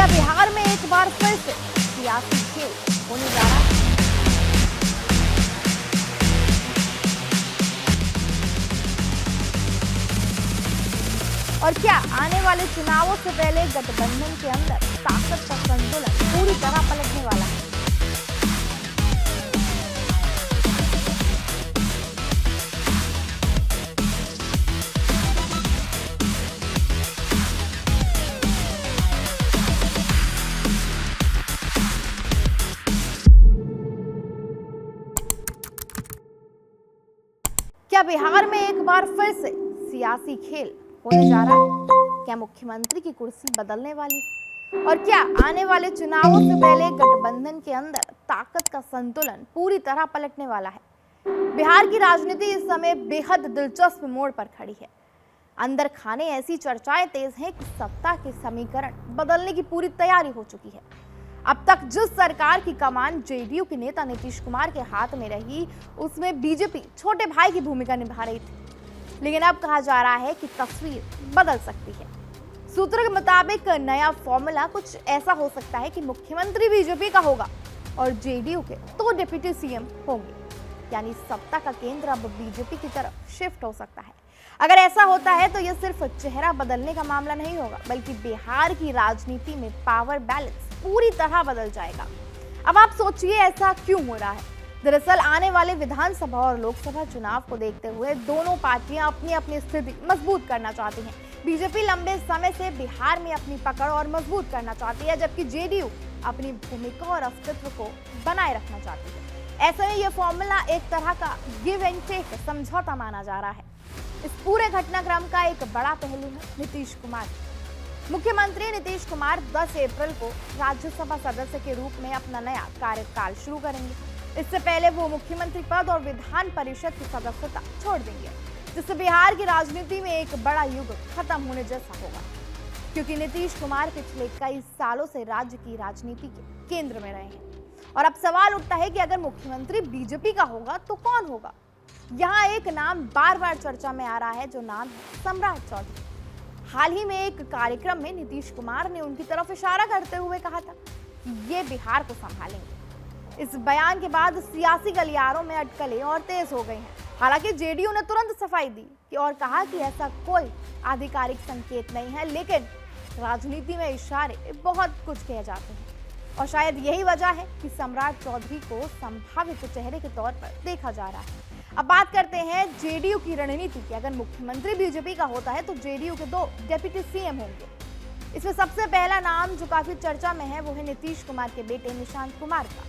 बिहार में एक बार फिर से सियासी खेल होने जा रहा है? और क्या आने वाले चुनावों से पहले गठबंधन के अंदर ताकत का संतुलन पूरी तरह पलटने वाला है? क्या बिहार में एक बार फिर से सियासी खेल होने जा रहा है? क्या मुख्यमंत्री की कुर्सी बदलने वाली है? और क्या आने वाले चुनावों से पहले गठबंधन के अंदर ताकत का संतुलन पूरी तरह पलटने वाला है? बिहार की राजनीति इस समय बेहद दिलचस्प मोड़ पर खड़ी है। अंदर खाने ऐसी चर्चाएं तेज हैं कि सत्ता के समीकरण बदलने की पूरी तैयारी हो चुकी है। अब तक जिस सरकार की कमान जेडीयू के नेता नीतीश कुमार के हाथ में रही, उसमें बीजेपी छोटे भाई की भूमिका निभा रही थी। लेकिन अब कहा जा रहा है कि तस्वीर बदल सकती है। सूत्रों के मुताबिक नया फॉर्मूला कुछ ऐसा हो सकता है कि मुख्यमंत्री बीजेपी का होगा और जेडीयू के 2 डिप्टी सीएम होंगे। यानी सत्ता का केंद्र अब बीजेपी की तरफ शिफ्ट हो सकता है। अगर ऐसा होता है तो यह सिर्फ चेहरा बदलने का मामला नहीं होगा, बल्कि बिहार की राजनीति में पावर बैलेंस पूरी तरह बदल जाएगा। अब आप सोचिए ऐसा क्यों हो रहा है? दरअसल आने वाले विधानसभा और लोकसभा चुनाव को देखते हुए दोनों पार्टियां अपनी अपनी स्थिति मजबूत करना चाहती हैं। बीजेपी लंबे समय से बिहार में अपनी पकड़ और मजबूत करना चाहती है, जबकि जेडीयू अपनी भूमिका और अस्तित्व को बनाए रखना चाहती है। ऐसे में यह फॉर्मूला एक तरह का गिव एंड टेक समझौता माना जा रहा है। इस पूरे घटनाक्रम का एक बड़ा पहलू है नीतीश कुमार। मुख्यमंत्री नीतीश कुमार 10 अप्रैल को राज्यसभा सदस्य के रूप में अपना नया कार्यकाल शुरू करेंगे। इससे पहले वो मुख्यमंत्री पद और विधान परिषद की सदस्यता छोड़ देंगे, जिससे बिहार की राजनीति में एक बड़ा युग खत्म होने जैसा होगा। क्योंकि नीतीश कुमार पिछले कई सालों से राज्य की राजनीति के केंद्र में रहे हैं। और अब सवाल उठता है कि अगर मुख्यमंत्री बीजेपी का होगा तो कौन होगा? यहाँ एक नाम बार बार चर्चा में आ रहा है, जो नाम है सम्राट चौधरी। हाल ही में एक कार्यक्रम में नीतीश कुमार ने उनकी तरफ इशारा करते हुए कहा था कि ये बिहार को संभालेंगे। इस बयान के बाद सियासी गलियारों में अटकलें और तेज हो गई हैं। हालांकि जेडीयू ने तुरंत सफाई दी और कहा कि ऐसा कोई आधिकारिक संकेत नहीं है, लेकिन राजनीति में इशारे बहुत कुछ कहे जाते हैं और शायद यही वजह है कि सम्राट चौधरी को संभावित चेहरे के तौर पर देखा जा रहा है। अब बात करते हैं जेडीयू की रणनीति की। अगर मुख्यमंत्री बीजेपी का होता है तो जेडीयू के 2 डिप्टी सीएम होंगे। इसमें सबसे पहला नाम जो काफी चर्चा में है वो है नीतीश कुमार के बेटे निशांत कुमार का।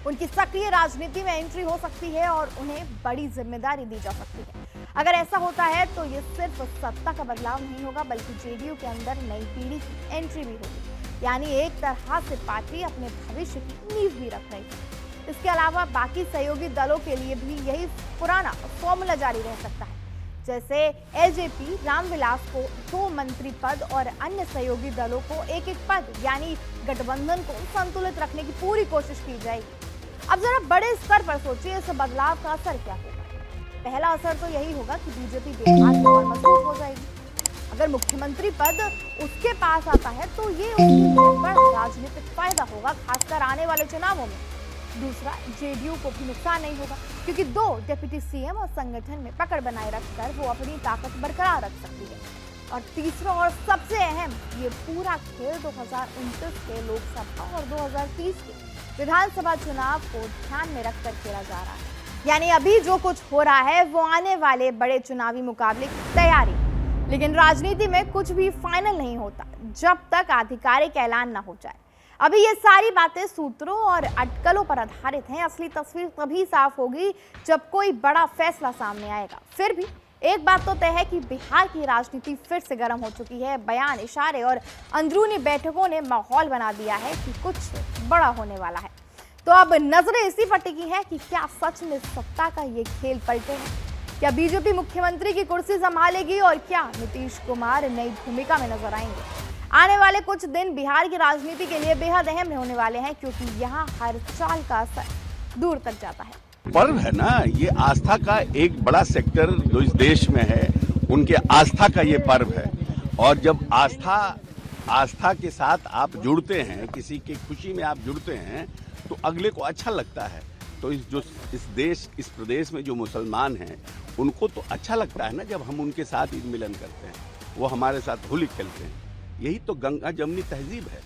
उनकी सक्रिय राजनीति में एंट्री हो सकती है और उन्हें बड़ी जिम्मेदारी दी जा सकती है। अगर ऐसा होता है तो ये सिर्फ सत्ता का बदलाव नहीं होगा, बल्कि जेडीयू के अंदर नई पीढ़ी की एंट्री भी होगी। यानी एक तरह से पार्टी अपने भविष्य की नींव भी रख रही है। इसके अलावा बाकी सहयोगी दलों के लिए भी यही पुराना फॉर्मूला जारी रह सकता है। जैसे एलजेपी रामविलास को 2 मंत्री पद और अन्य सहयोगी दलों को 1-1 पद, यानी गठबंधन को संतुलित रखने की पूरी कोशिश की जाएगी। अब जरा बड़े स्तर पर सोचिए, इस बदलाव का असर क्या होगा? पहला असर तो यही होगा कि बीजेपी बिहार में और मजबूत हो जाएगी। अगर मुख्यमंत्री पद उसके पास आता है तो ये उसके लिए बड़ा राजनीतिक फायदा होगा, खासकर आने वाले चुनावों में। दूसरा, जेडीयू को भी नुकसान नहीं होगा, क्योंकि 2 डिप्टी सीएम और संगठन में पकड़ बनाए रखकर वो अपनी ताकत बरकरार रख सकती है। और तीसरा और सबसे अहम, ये पूरा खेल 2029 के लोकसभा और 2030 के विधानसभा चुनाव को ध्यान में रखकर खेला जा रहा है। यानी अभी जो कुछ हो रहा है वो आने वाले बड़े चुनावी मुकाबले की तैयारी। लेकिन राजनीति में कुछ भी फाइनल नहीं होता जब तक आधिकारिक ऐलान न हो जाए। अभी ये सारी बातें सूत्रों और अटकलों पर आधारित हैं। असली तस्वीर तभी साफ होगी जब कोई बड़ा फैसला सामने आएगा। फिर भी एक बात तो तय है कि बिहार की राजनीति फिर से गर्म हो चुकी है। बयान, इशारे और अंदरूनी बैठकों ने माहौल बना दिया है कि कुछ बड़ा होने वाला है। तो अब नजरें इसी पर टिकी है कि क्या सच में सत्ता का ये खेल पलटेगा? क्या बीजेपी मुख्यमंत्री की कुर्सी संभालेगी और क्या नीतीश कुमार नई भूमिका में नजर आएंगे? आने वाले कुछ दिन बिहार की राजनीति के लिए बेहद अहम होने वाले हैं, क्योंकि यहाँ हर चाल का असर दूर तक जाता है। पर्व है ना, ये आस्था का एक बड़ा सेक्टर जो इस देश में है, उनके आस्था का ये पर्व है। और जब आस्था आस्था के साथ आप जुड़ते हैं, किसी की खुशी में आप जुड़ते हैं, तो अगले को अच्छा लगता है। तो इस प्रदेश में जो मुसलमान हैं, उनको तो अच्छा लगता है ना जब हम उनके साथ ईद मिलन करते हैं, वो हमारे साथ होली खेलते हैं। यही तो गंगा जमनी तहजीब है।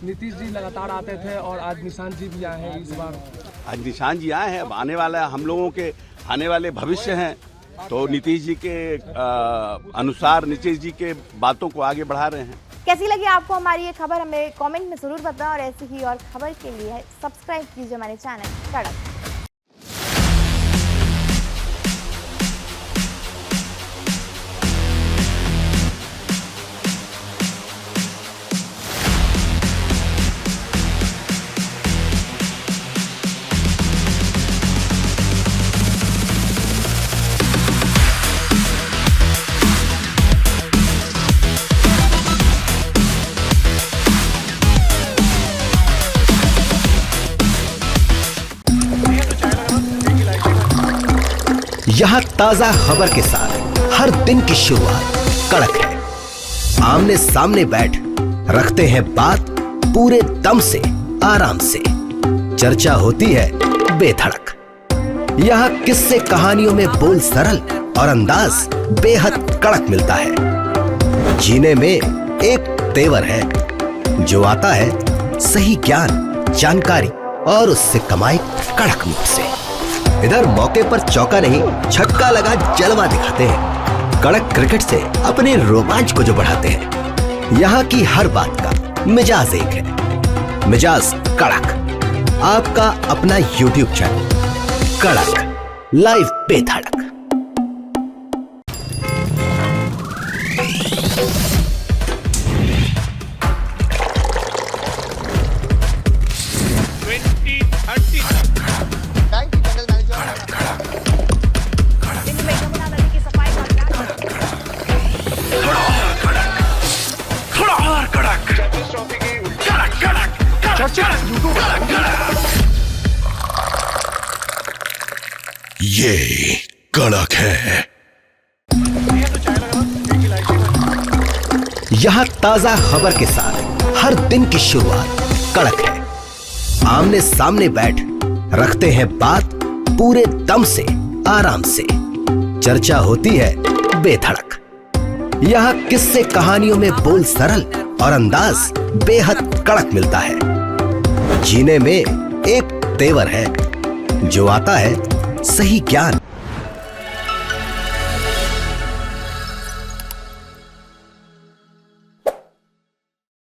नीतीश जी लगातार आते थे और आज निशांत जी भी आए हैं इस बार। आज निशांत जी आए हैं, अब आने वाला हम लोगों के आने वाले भविष्य हैं, तो नीतीश जी के अनुसार नीतीश जी के बातों को आगे बढ़ा रहे हैं। कैसी लगी आपको हमारी ये खबर, हमें कमेंट में जरूर बताएं और ऐसी ही और खबर के लिए सब्सक्राइब कीजिए हमारे चैनल कड़क। यहाँ ताजा खबर के साथ हर दिन की शुरुआत कड़क है। आमने सामने बैठ रखते हैं बात पूरे दम से, आराम से। चर्चा होती है बेधड़क। यहाँ किस्से कहानियों में बोल सरल और अंदाज बेहद कड़क मिलता है। जीने में एक तेवर है जो आता है सही ज्ञान, जानकारी और उससे कमाई कड़क मुंह से। इधर मौके पर चौका नहीं, छक्का लगा जलवा दिखाते हैं। कड़क क्रिकेट से अपने रोमांच को जो बढ़ाते हैं। यहाँ की हर बात का मिजाज एक है, मिजाज कड़क। आपका अपना YouTube चैनल कड़क, लाइव बेधड़क। ये कड़क है। यहाँ ताजा खबर के साथ हर दिन की शुरुआत कड़क है। आमने सामने बैठ रखते हैं बात पूरे दम से, आराम से। चर्चा होती है बेधड़क। यहाँ किस्से कहानियों में बोल सरल और अंदाज बेहद कड़क मिलता है। जीने में एक तेवर है जो आता है सही ज्ञान,